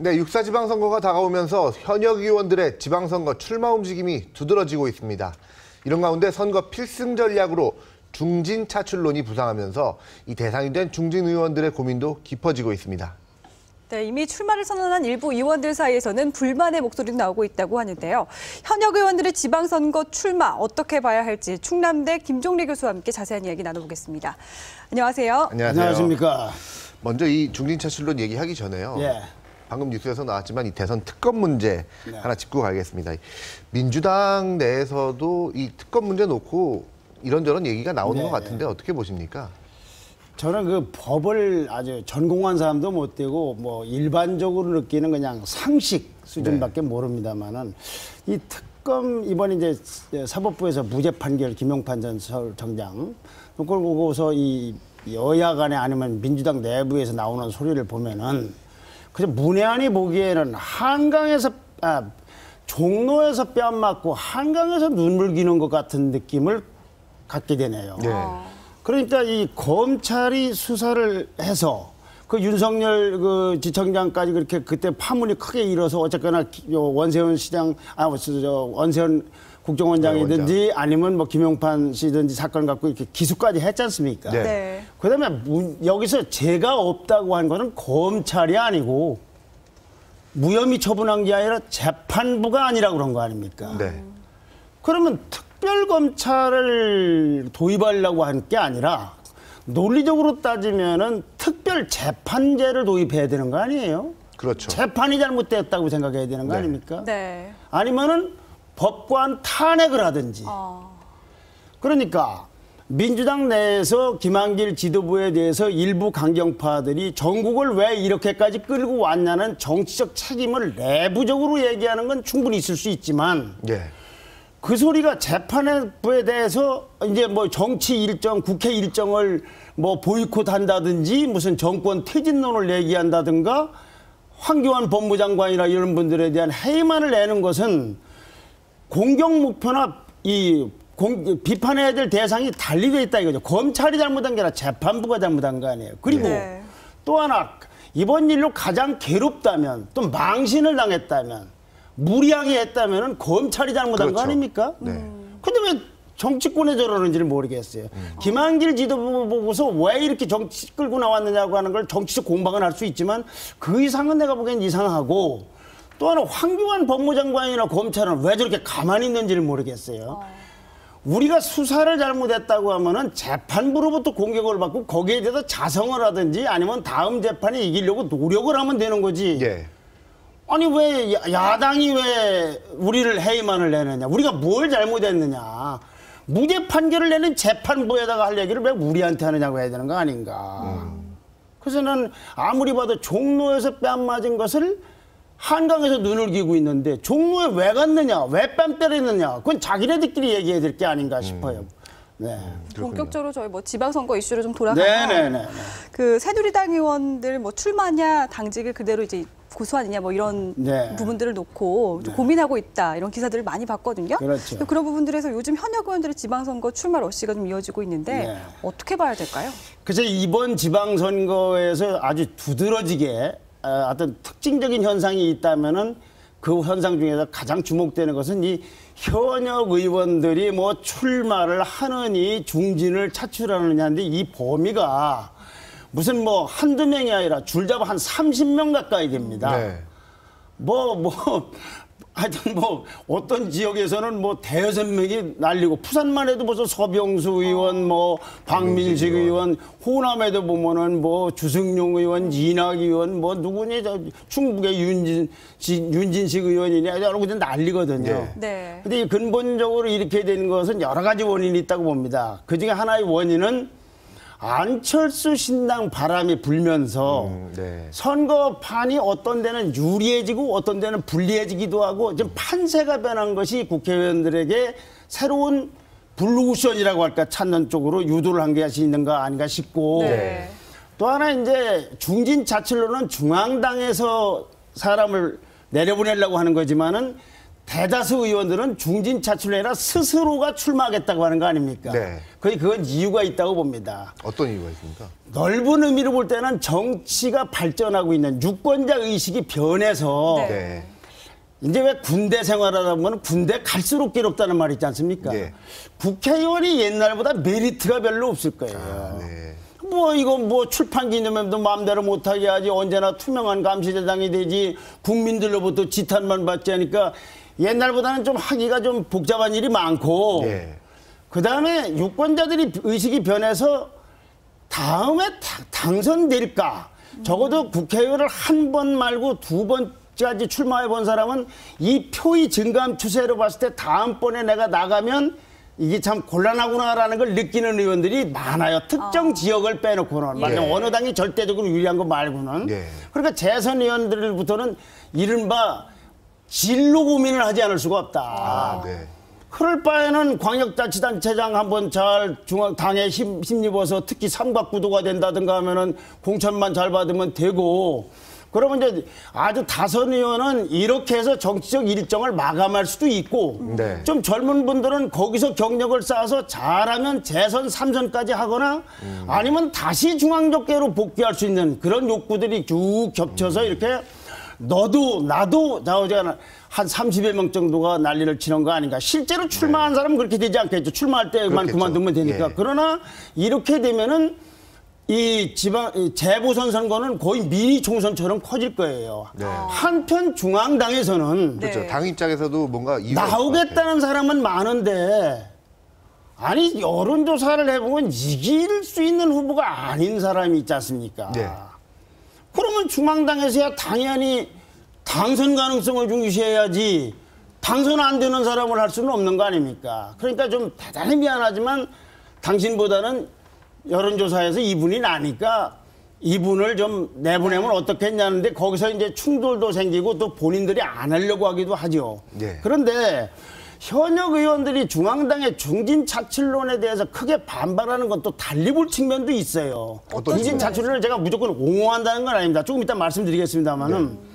네, 육사 지방선거가 다가오면서 현역 의원들의 지방선거 출마 움직임이 두드러지고 있습니다. 이런 가운데 선거 필승 전략으로 중진 차출론이 부상하면서 이 대상이 된 중진 의원들의 고민도 깊어지고 있습니다. 네, 이미 출마를 선언한 일부 의원들 사이에서는 불만의 목소리도 나오고 있다고 하는데요. 현역 의원들의 지방선거 출마 어떻게 봐야 할지 충남대 김종리 교수와 함께 자세한 이야기 나눠보겠습니다. 안녕하세요. 안녕하십니까. 먼저 이 중진 차출론 얘기하기 전에요. 예. 방금 뉴스에서 나왔지만 이 대선 특검 문제 하나 짚고 가겠습니다. 민주당 내에서도 이 특검 문제 놓고 이런저런 얘기가 나오는 것 같은데 어떻게 보십니까? 저는 그 법을 아주 전공한 사람도 못 되고 뭐 일반적으로 느끼는 그냥 상식 수준밖에 모릅니다만은 이 특검 이번 이제 사법부에서 무죄 판결 김용판 전 서울청장 그걸 보고서 이 여야 간에 아니면 민주당 내부에서 나오는 소리를 보면은 그냥 문외한이 보기에는 한강에서 종로에서 뺨 맞고 한강에서 눈물 기는 것 같은 느낌을 갖게 되네요. 네. 그러니까 이 검찰이 수사를 해서 그 윤석열 그 지청장까지 그렇게 그때 파문이 크게 일어서 어쨌거나 원세훈 시장, 원세훈 국정원장이든지 아니면 뭐 김용판 씨든지 사건 갖고 이렇게 기소까지 했지 않습니까? 네. 네. 그다음에 여기서 죄가 없다고 한 거는 검찰이 아니고 무혐의 처분한 게 아니라 재판부가 아니라고 그런 거 아닙니까? 네. 그러면 특별검찰을 도입하려고 한 게 아니라 논리적으로 따지면은 특별재판제를 도입해야 되는 거 아니에요? 그렇죠. 재판이 잘못됐다고 생각해야 되는 거 아닙니까? 네. 아니면은 법관 탄핵을 하든지. 그러니까 민주당 내에서 김한길 지도부에 대해서 일부 강경파들이 전국을 왜 이렇게까지 끌고 왔냐는 정치적 책임을 내부적으로 얘기하는 건 충분히 있을 수 있지만 그 소리가 재판부에 대해서 이제 뭐 정치 일정, 국회 일정을 뭐 보이콧한다든지 무슨 정권 퇴진론을 얘기한다든가 황교안 법무장관이나 이런 분들에 대한 해임안을 내는 것은 공격 목표나 비판해야 될 대상이 달리되어 있다 이거죠. 검찰이 잘못한 게 아니라 재판부가 잘못한 거 아니에요. 그리고 또 하나 이번 일로 가장 괴롭다면 또 망신을 당했다면 무리하게 했다면 검찰이 잘못한 거 아닙니까? 근데 왜 정치권에 저러는지를 모르겠어요. 김한길 지도부 보고서 왜 이렇게 정치 끌고 나왔느냐고 하는 걸 정치적 공방은 할 수 있지만 그 이상은 내가 보기엔 이상하고 또 하나 황교안 법무장관이나 검찰은 왜 저렇게 가만히 있는지를 모르겠어요. 우리가 수사를 잘못했다고 하면은 재판부로부터 공격을 받고 거기에 대해서 자성을 하든지 아니면 다음 재판에 이기려고 노력을 하면 되는 거지. 아니 왜 야당이 왜 우리를 해임안을 내느냐. 우리가 뭘 잘못했느냐. 무죄 판결을 내는 재판부에다가 할 얘기를 왜 우리한테 하느냐고 해야 되는 거 아닌가. 그래서 는 아무리 봐도 종로에서 뺨 맞은 것을 한강에서 눈을 기고 있는데 종로에 왜 갔느냐, 왜 뺨 때렸느냐, 그건 자기네들끼리 얘기해야 될 게 아닌가 싶어요. 본격적으로 저희 뭐 지방선거 이슈로 좀 돌아가면 그 새누리당 의원들 뭐 출마냐, 당직을 그대로 이제 고수하느냐 뭐 이런 부분들을 놓고 좀 고민하고 있다 이런 기사들을 많이 봤거든요. 그런 부분들에서 요즘 현역 의원들의 지방선거 출마 러시가 좀 이어지고 있는데 어떻게 봐야 될까요? 그래서 이번 지방선거에서 아주 두드러지게 어떤 특징적인 현상이 있다면은 그 현상 중에서 가장 주목되는 것은 이 현역 의원들이 뭐 출마를 하느니 중진을 차출하느냐인데 이 범위가 무슨 뭐 한두 명이 아니라 줄잡아 한 30명 가까이 됩니다. 하여튼 뭐 어떤 지역에서는 뭐 대여섯 명이 날리고 부산만 해도 벌써 서병수 의원, 뭐 박민식 의원, 호남에도 보면은 뭐 주승용 의원, 이낙 의원, 뭐 누구니 충북의 윤진식 의원이냐 이러고 난리거든요. 근데 근본적으로 이렇게 된 것은 여러 가지 원인이 있다고 봅니다. 그 중에 하나의 원인은 안철수 신당 바람이 불면서 선거판이 어떤 데는 유리해지고 어떤 데는 불리해지기도 하고 좀 판세가 변한 것이 국회의원들에게 새로운 블루쿠션이라고 할까 찾는 쪽으로 유도를 한 것이 있는가 아닌가 싶고 또 하나 이제 중진 차출로는 중앙당에서 사람을 내려보내려고 하는 거지만은 대다수 의원들은 중진 차출이 아니라 스스로가 출마하겠다고 하는 거 아닙니까? 네. 그건 이유가 있다고 봅니다. 어떤 이유가 있습니까? 넓은 의미로 볼 때는 정치가 발전하고 있는 유권자 의식이 변해서 네. 이제 왜 군대 생활하다 보면 군대 갈수록 괴롭다는 말이 있지 않습니까? 네. 국회의원이 옛날보다 메리트가 별로 없을 거예요. 네. 이거 출판 기념회도 마음대로 못하게 하지, 언제나 투명한 감시대상이 되지, 국민들로부터 지탄만 받지 하니까 옛날보다는 좀 하기가 좀 복잡한 일이 많고, 네. 그 다음에 유권자들이 의식이 변해서 다음에 당선될까? 적어도 국회의원을 한 번 말고 두 번까지 출마해 본 사람은 이 표의 증감 추세로 봤을 때 다음번에 내가 나가면 이게 참 곤란하구나라는 걸 느끼는 의원들이 많아요. 특정 지역을 빼놓고는. 말하자면 어느 당이 절대적으로 유리한 거 말고는. 그러니까 재선 의원들부터는 이른바 진로 고민을 하지 않을 수가 없다. 네. 그럴 바에는 광역자치단체장 한번 잘 당에 힘입어서 특히 삼각구도가 된다든가 하면은 공천만 잘 받으면 되고, 그러면 이제 아주 다선 의원은 이렇게 해서 정치적 일정을 마감할 수도 있고, 네. 좀 젊은 분들은 거기서 경력을 쌓아서 잘하면 재선 3선까지 하거나 아니면 다시 중앙적계로 복귀할 수 있는 그런 욕구들이 쭉 겹쳐서 이렇게 너도 나도 자오자는 한 30여 명 정도가 난리를 치는 거 아닌가. 실제로 출마한 사람은 그렇게 되지 않겠죠. 출마할 때만 그렇겠죠. 그만두면 되니까. 예. 그러나 이렇게 되면은 이 재보선 선거는 거의 미니 총선처럼 커질 거예요. 네. 한편 중앙당에서는 그렇죠. 당 입장에서도 뭔가 이유가 있을 것 같아요. 나오겠다는 사람은 많은데, 아니 여론조사를 해보면 이길 수 있는 후보가 아닌 사람이 있지 않습니까? 네. 그러면 중앙당에서야 당연히 당선 가능성을 중시해야지 당선 안 되는 사람을 할 수는 없는 거 아닙니까? 그러니까 좀 대단히 미안하지만 당신보다는 여론조사에서 이분이 나니까 이분을 좀 내보내면 어떻겠냐는데 거기서 이제 충돌도 생기고 또 본인들이 안 하려고 하기도 하죠. 네. 그런데 현역 의원들이 중앙당의 중진 차출론에 대해서 크게 반발하는 건 또 달리 볼 측면도 있어요. 중진 차출론을 제가 무조건 옹호한다는 건 아닙니다. 조금 이따 말씀드리겠습니다만은.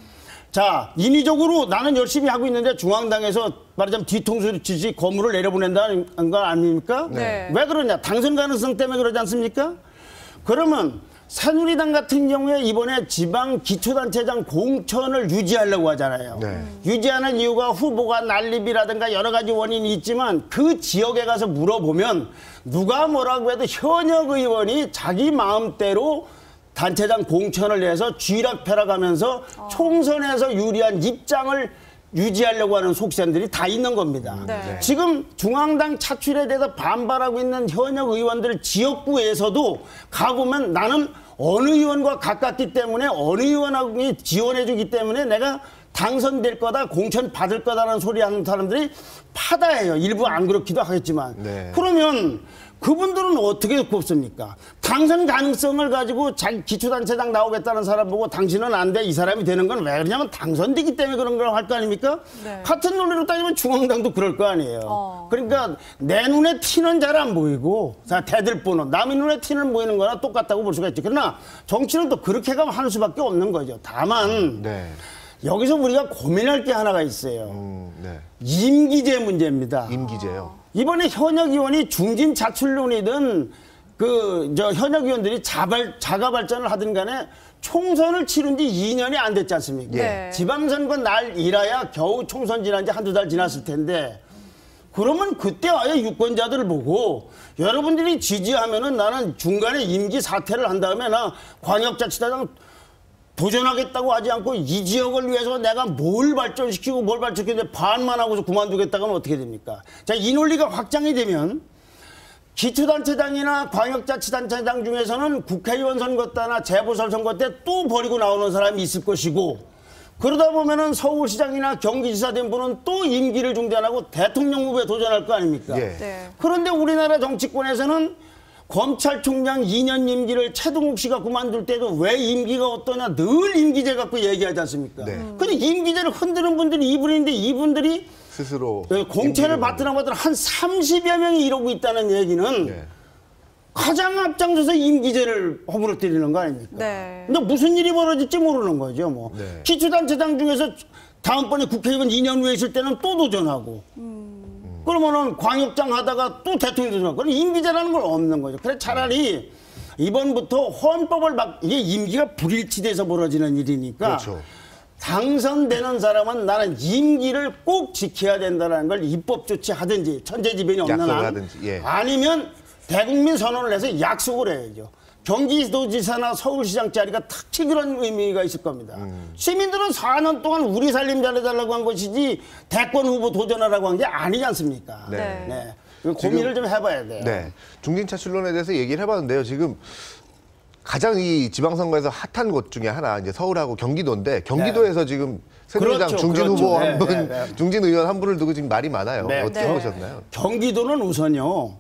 자, 인위적으로 나는 열심히 하고 있는데 중앙당에서 말하자면 뒤통수를 치지 거물을 내려보낸다는 거 아닙니까? 네. 왜 그러냐? 당선 가능성 때문에 그러지 않습니까? 그러면 새누리당 같은 경우에 이번에 지방 기초단체장 공천을 유지하려고 하잖아요. 네. 유지하는 이유가 후보가 난립이라든가 여러 가지 원인이 있지만 그 지역에 가서 물어보면 누가 뭐라고 해도 현역 의원이 자기 마음대로 단체장 공천을 내서 쥐락펴락하면서 총선에서 유리한 입장을 유지하려고 하는 속셈들이 다 있는 겁니다. 네. 지금 중앙당 차출에 대해서 반발하고 있는 현역 의원들 지역구에서도 가보면 나는 어느 의원과 가깝기 때문에 어느 의원이 지원해주기 때문에 내가 당선될 거다, 공천 받을 거다라는 소리 하는 사람들이 파다해요. 일부 안 그렇기도 하겠지만. 네. 그러면 그분들은 어떻게 꼽습니까? 당선 가능성을 가지고 자기 기초단체장 나오겠다는 사람 보고 당신은 안 돼, 이 사람이 되는 건 왜 그러냐면 당선되기 때문에 그런 걸 할 거 아닙니까? 네. 같은 논리로 따지면 중앙당도 그럴 거 아니에요. 그러니까 내 눈에 티는 잘 안 보이고 대들보는 남의 눈에 티는 보이는 거나 똑같다고 볼 수가 있죠. 그러나 정치는 또 그렇게 가면 하는 수밖에 없는 거죠. 다만 네. 여기서 우리가 고민할 게 하나가 있어요. 네. 임기제 문제입니다. 임기제요. 이번에 현역 의원이 중진 자출론이든 현역 의원들이 자가 발전을 하든 간에 총선을 치른 지 2년이 안 됐지 않습니까? 네. 지방선거 날이라야 겨우 총선 지난 지 한두 달 지났을 텐데, 그러면 그때 아예 유권자들을 보고 여러분들이 지지하면은 나는 중간에 임기 사퇴를 한 다음에 나 광역자치단장 도전하겠다고 하지 않고 이 지역을 위해서 내가 뭘 발전시키고 뭘 발전시키는데 반만 하고서 그만두겠다고는 어떻게 됩니까? 자, 이 논리가 확장이 되면 기초단체장이나 광역자치단체장 중에서는 국회의원 선거 때나 재보궐 선거 때 또 버리고 나오는 사람이 있을 것이고, 그러다 보면은 서울시장이나 경기지사 된 분은 또 임기를 중단하고 대통령 후보에 도전할 거 아닙니까? 예. 네. 그런데 우리나라 정치권에서는 검찰총장 2년 임기를 최동욱 씨가 그만둘 때도 왜 임기가 어떠냐 늘 임기제 갖고 얘기하지 않습니까? 네. 근데 임기제를 흔드는 분들이 이분인데 이분들이 스스로 공천을 받더나 한 30여 명이 이러고 있다는 얘기는 네. 가장 앞장서서 임기제를 허물어뜨리는 거 아닙니까? 네. 근데 무슨 일이 벌어질지 모르는 거죠. 뭐 네. 기초단체당 중에서 다음번에 국회의원 2년 후에 있을 때는 또 도전하고 그러면은 광역장 하다가 또 대통령 도전하고 그럼 임기제라는 건 없는 거죠. 그래 차라리 이번부터 헌법을 이게 임기가 불일치돼서 벌어지는 일이니까 그렇죠. 당선되는 사람은 나는 임기를 꼭 지켜야 된다는 걸 입법 조치하든지 천재지변이 없는 한 하든지, 예. 아니면 대국민 선언을 해서 약속을 해야죠. 경기도지사나 서울시장 자리가 특히 그런 의미가 있을 겁니다. 시민들은 4년 동안 우리 살림 잘해달라고 한 것이지 대권 후보 도전하라고 한 게 아니지 않습니까? 네. 네. 고민을 좀 해봐야 돼요. 네. 중진차출론에 대해서 얘기를 해봤는데요. 지금 가장 이 지방선거에서 핫한 곳 중에 하나 이제 서울하고 경기도인데 경기도에서 지금 새누리당 그렇죠, 중진 그렇죠. 후보 네, 한 분, 네, 네. 중진 의원 한 분을 두고 지금 말이 많아요. 네. 어떻게 네. 보셨나요? 경기도는 우선요.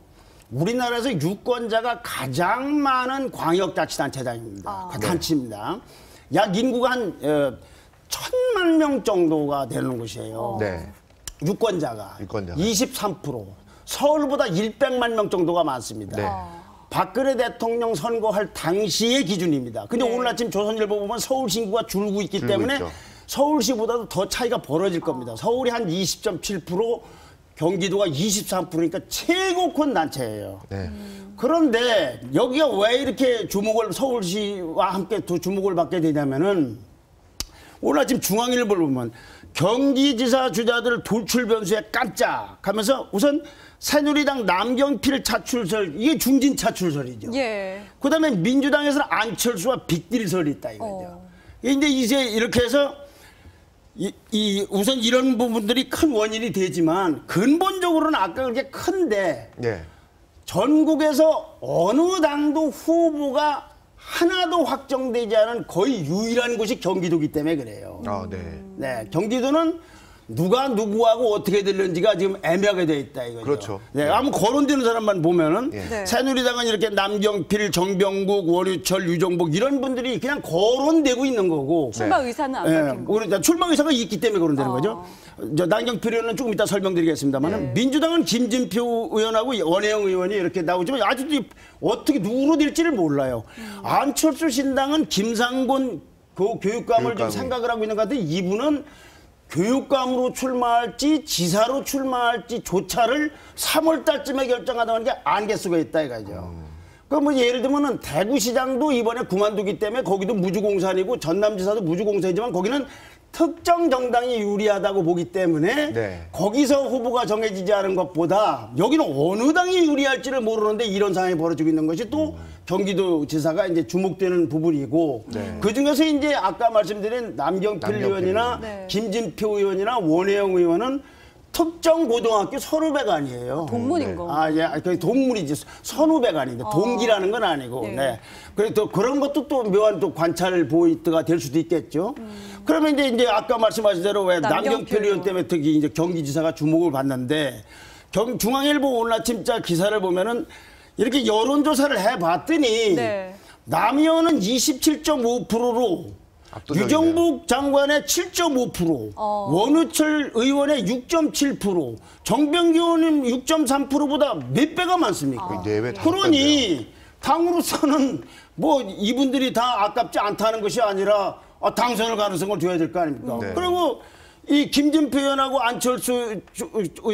우리나라에서 유권자가 가장 많은 광역자치단체장입니다. 그 단체입니다. 약 인구가 한 1,000만 명 정도가 되는 곳이에요. 네. 유권자가 23%. 서울보다 100만 명 정도가 많습니다. 네. 박근혜 대통령 선거할 당시의 기준입니다. 근데 네. 오늘 아침 조선일보 보면 서울시 인구가 줄고 있기 때문에 있죠. 서울시보다도 더 차이가 벌어질 겁니다. 서울이 한 20.7%, 경기도가 23%니까 최고 큰 단체예요. 네. 그런데 여기가 왜 이렇게 서울시와 함께 또 주목을 받게 되냐면은 오늘 아침 중앙일보를 보면 경기지사 주자들 돌출 변수에 깜짝 하면서 우선 새누리당 남경필 차출설, 이게 중진 차출설이죠. 예. 그다음에 민주당에서는 안철수와 빅딜설이 있다 이거죠. 근데 이제 이렇게 해서 우선 이런 부분들이 큰 원인이 되지만 근본적으로는 아까 그렇게 큰데 네. 전국에서 어느 당도 후보가 하나도 확정되지 않은 거의 유일한 곳이 경기도이기 때문에 그래요. 아, 네. 네, 경기도는 누가 누구하고 어떻게 될는지가 지금 애매하게 돼 있다 이거죠. 그렇죠. 네, 아무 거론되는 사람만 보면은 네. 새누리당은 이렇게 남경필, 정병국, 원유철, 유정복 이런 분들이 그냥 거론되고 있는 거고. 출마 의사는 안 네, 밝힌 거. 그러니까 출마 의사가 있기 때문에 거론되는 거죠. 남경필 의원은 조금 이따 설명드리겠습니다만 네. 민주당은 김진표 의원하고 원혜영 의원이 이렇게 나오지만 아직도 어떻게 누구로 될지를 몰라요. 안철수 신당은 김상곤 교육감을 좀 생각을 하고 있는 것 같은데 이분은 교육감으로 출마할지 지사로 출마할지 조차를 3월 달쯤에 결정하다는 게 안개 속에 있다 이거죠. 그럼 뭐 예를 들면은 대구시장도 이번에 그만두기 때문에 거기도 무주공산이고 전남지사도 무주공산이지만 거기는 특정 정당이 유리하다고 보기 때문에 네. 거기서 후보가 정해지지 않은 것보다 여기는 어느 당이 유리할지를 모르는데 이런 상황이 벌어지고 있는 것이 또 경기도지사가 이제 주목되는 부분이고 그 중에서 이제 아까 말씀드린 남경필 의원이나 네. 김진표 의원이나 원혜영 의원은 특정 고등학교 선후배가 아니에요. 동문인 거. 아, 예, 그 동물이지. 선후배가 아닌데 동기라는 건 아니고. 네. 네. 그래서 또 그런 것도 또 묘한 또 관찰 포인트가 될 수도 있겠죠. 그러면 이제 아까 말씀하신 대로 왜 남경필 의원 때문에 특히 이제 경기지사가 주목을 받는데 중앙일보 오늘 아침자 기사를 보면은 이렇게 여론조사를 해봤더니 네. 남의원은 27.5%로 압도적이네요. 유정복 장관의 7.5%, 원우철 의원의 6.7%, 정병기 의원님 6.3%보다 몇 배가 많습니까? 네 배, 다섯 그러니 당으로서는 뭐 이분들이 다 아깝지 않다는 것이 아니라 당선을 가능성을 둬야 될 거 아닙니까? 네. 그리고 이 김진표 의원하고 안철수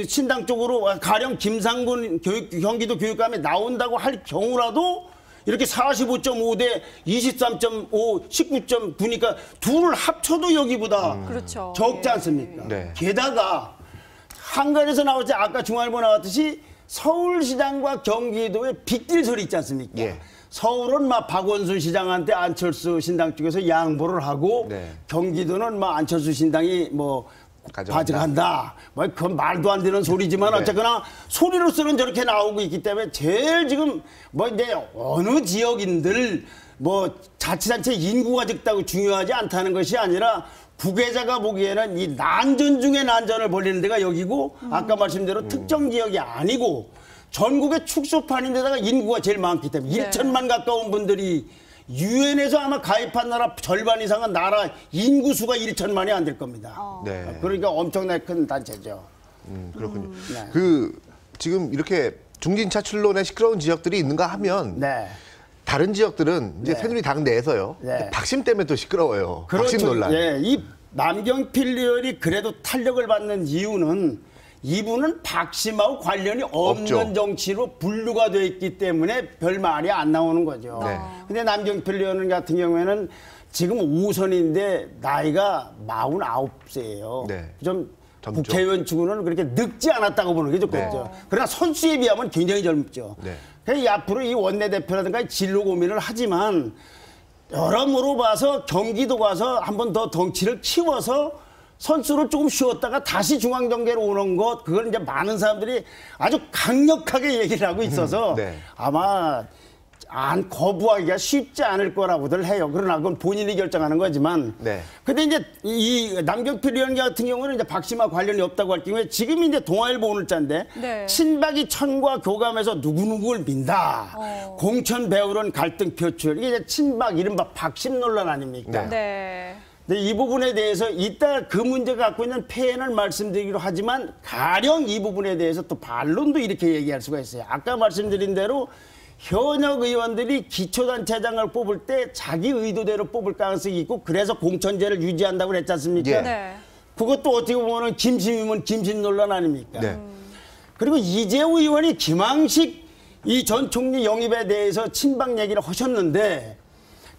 신당 쪽으로 가령 김상곤 경기도 교육감이 나온다고 할 경우라도 이렇게 45.5 대 23.5, 19.9니까 둘을 합쳐도 여기보다 그렇죠. 적지 않습니까? 네. 게다가 한간에서 나왔지 아까 중앙일보 나왔듯이 서울시장과 경기도의 빅딜설이 있지 않습니까? 예. 서울은 막 박원순 시장한테 안철수 신당 쪽에서 양보를 하고 네. 경기도는 막 안철수 신당이 뭐 가져간다. 가져간다. 뭐 그건 말도 안 되는 소리지만 네. 어쨌거나 소리로서는 저렇게 나오고 있기 때문에 제일 지금 뭐 이제 어느 지역인들 뭐 자치단체 인구가 적다고 중요하지 않다는 것이 아니라 구계자가 보기에는 이 난전 중에 난전을 벌이는 데가 여기고 아까 말씀대로 특정 지역이 아니고 전국의 축소판인데다가 인구가 제일 많기 때문에 네. 1천만 가까운 분들이 유엔에서 아마 가입한 나라 절반 이상은 나라 인구수가 1천만이 안 될 겁니다. 네. 그러니까 엄청나게 큰 단체죠. 그렇군요. 네. 지금 이렇게 중진 차출론에 시끄러운 지역들이 있는가 하면 네. 다른 지역들은 이제 새누리당 내에서요. 박심 때문에 또 시끄러워요. 그렇죠. 박심 논란. 예, 이 남경필 의원이 그래도 탄력을 받는 이유는 이분은 박심하고 관련이 없는 없죠. 정치로 분류가 되어 있기 때문에 별 말이 안 나오는 거죠. 근데 남경필 의원 같은 경우에는 지금 5선인데 나이가 49세예요. 네. 좀 젊죠. 국회의원 치고는 그렇게 늙지 않았다고 보는 게 좋겠죠. 그러나 선수에 비하면 굉장히 젊죠. 그래서 앞으로 이 원내대표라든가 진로 고민을 하지만 여러모로 봐서 경기도 가서 한 번 더 덩치를 키워서 선수를 조금 쉬었다가 다시 중앙정계로 오는 것, 그걸 이제 많은 사람들이 아주 강력하게 얘기를 하고 있어서 아마 거부하기가 쉽지 않을 거라고들 해요. 그러나 그건 본인이 결정하는 거지만. 근데 이제 이 남경필 의원 같은 경우는 이제 박심과 관련이 없다고 할 경우에 지금 이제 동아일보 오늘자인데 친박이 천과 교감해서 누구누구를 민다. 공천 배우론 갈등 표출. 이게 이제 친박 이른바 박심 논란 아닙니까? 근데 이 부분에 대해서 이따 그 문제가 갖고 있는 폐해를 말씀드리기로 하지만 가령 이 부분에 대해서 또 반론도 이렇게 얘기할 수가 있어요. 아까 말씀드린 대로 현역 의원들이 기초단체장을 뽑을 때 자기 의도대로 뽑을 가능성이 있고 그래서 공천제를 유지한다고 그랬지 않습니까? 그것도 어떻게 보면 김심이면 김심 논란 아닙니까? 그리고 이재호 의원이 김항식 이 전 총리 영입에 대해서 친박 얘기를 하셨는데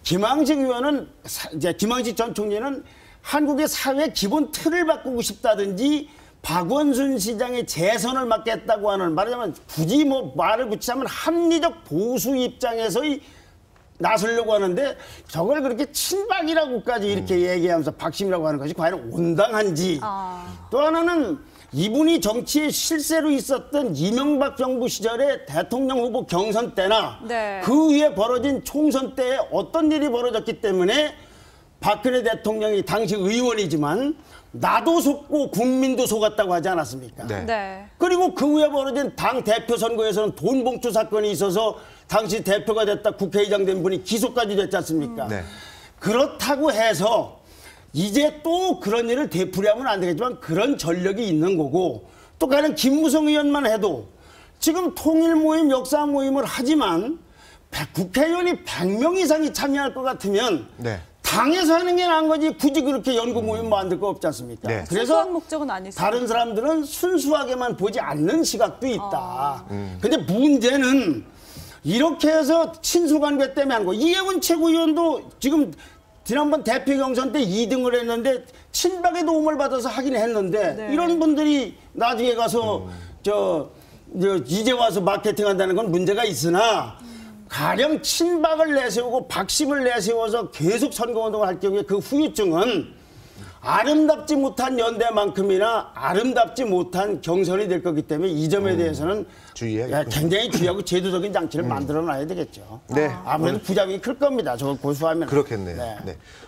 김항식 의원은 이제 김항식 전 총리는 한국의 사회 기본 틀을 바꾸고 싶다든지 박원순 시장의 재선을 막겠다고 하는 말하자면 굳이 뭐 말을 붙이자면 합리적 보수 입장에서 나서려고 하는데 저걸 그렇게 친박이라고까지 이렇게 얘기하면서 박심이라고 하는 것이 과연 온당한지 또 하나는 이분이 정치에 실세로 있었던 이명박 정부 시절에 대통령 후보 경선 때나 그 위에 벌어진 총선 때 어떤 일이 벌어졌기 때문에 박근혜 대통령이 당시 의원이지만 나도 속고 국민도 속았다고 하지 않았습니까? 그리고 그 후에 벌어진 당 대표 선거에서는 돈 봉투 사건이 있어서 당시 대표가 됐다 국회의장 된 분이 기소까지 됐지 않습니까? 그렇다고 해서 이제 또 그런 일을 되풀이하면 안 되겠지만 그런 전력이 있는 거고 또 가령 김무성 의원만 해도 지금 통일 모임, 역사 모임을 하지만 국회의원이 100명 이상이 참여할 것 같으면 당에서 하는 게 나은 거지 굳이 그렇게 연구 모임 만들 거 없지 않습니까? 그래서 목적은 아니죠. 다른 사람들은 순수하게만 보지 않는 시각도 있다. 근데 문제는 이렇게 해서 친소관계 때문에 하는 거. 이해운 최고위원도 지금 지난번 대표 경선 때 2등을 했는데 친박의 도움을 받아서 하긴 했는데 이런 분들이 나중에 가서 이제 와서 마케팅한다는 건 문제가 있으나 가령 친박을 내세우고 박심을 내세워서 계속 선거운동을 할 경우에 그 후유증은 아름답지 못한 연대만큼이나 아름답지 못한 경선이 될 거기 때문에 이 점에 대해서는 굉장히 주의하고 제도적인 장치를 만들어 놔야 되겠죠. 아무래도 부작용이 클 겁니다. 저걸 고수하면. 그렇겠네요.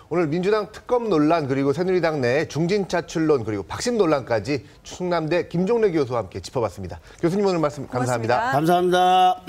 오늘 민주당 특검 논란 그리고 새누리당 내 중진 차출론 그리고 박심 논란까지 충남대 김종래 교수와 함께 짚어봤습니다. 교수님 오늘 말씀 감사합니다. 감사합니다.